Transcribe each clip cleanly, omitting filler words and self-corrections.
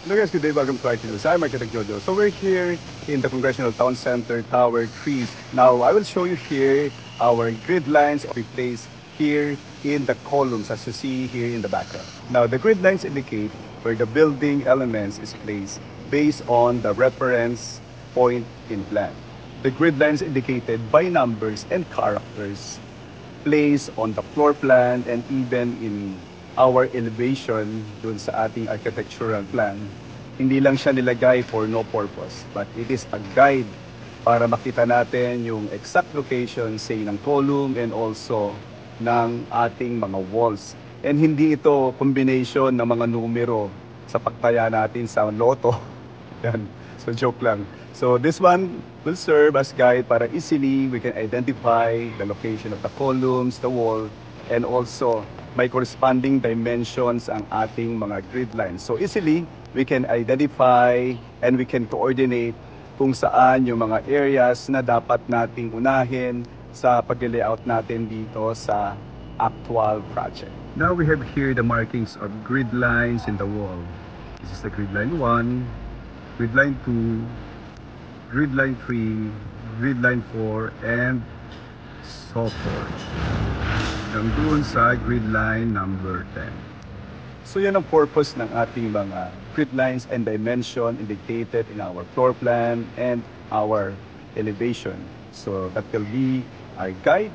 Hello guys, good day, welcome to IT News. I'm Architect Jojo. So we're here in the Congressional Town Center, Tower 3. Now, I will show you here our grid lines we place here in the columns as you see here in the background. Now, the grid lines indicate where the building elements is placed based on the reference point in plan. The grid lines indicated by numbers and characters placed on the floor plan and even in our elevation dun sa ating architectural plan. Hindi lang siya nilagay for no purpose, but it is a guide para makita natin yung exact location, say, ng column and also ng ating mga walls. And hindi ito combination ng mga numero sa pagtaya natin sa loto. Yan. So joke lang. So this one will serve as guide para easily we can identify the location of the columns, the wall, and also may corresponding dimensions ang ating mga grid lines. So easily, we can identify and we can coordinate kung saan yung mga areas na dapat nating unahin sa pag-layout natin dito sa actual project. Now we have here the markings of grid lines in the wall. This is the grid line 1, grid line 2, grid line 3, grid line 4, and so forth. Hanggang sa grid line number 10. So yan ang purpose ng ating mga grid lines and dimension indicated in our floor plan and our elevation. So that will be our guide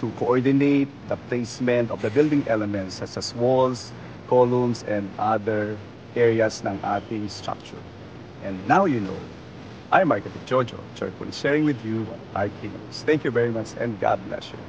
to coordinate the placement of the building elements such as walls, columns, and other areas ng ating structure. And now you know, I'm Architect Jojo, joyfully sharing with you what IT knows. Thank you very much and God bless you.